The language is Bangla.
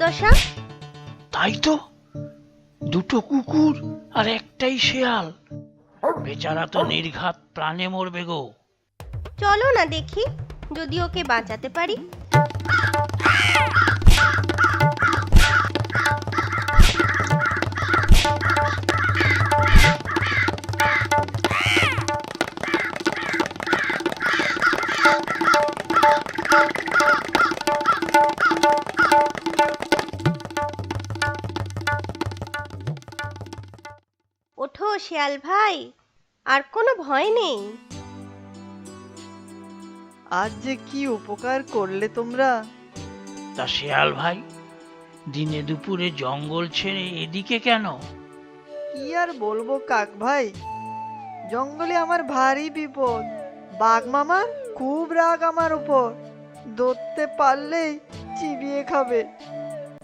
দশা? তাই তো, দুটো কুকুর আর একটাই শেয়াল, বেচারা তো নির্ঘাত প্রাণে মরবে গো। চলো না দেখি, যদি ওকে বাঁচাতে পারি। ওঠো শিয়াল ভাই, আর কোনো ভয় নেই। আজ যে কি উপকার করলে তোমরা। তা শেয়াল ভাই, দিনে দুপুরে জঙ্গল ছেড়ে এদিকে কেন? কি আর বলবো কাক ভাই, জঙ্গলে আমার ভারী বিপদ। বাঘ মামা খুব রাগ আমার উপর, ধরতে পারলেই চিবিয়ে খাবে।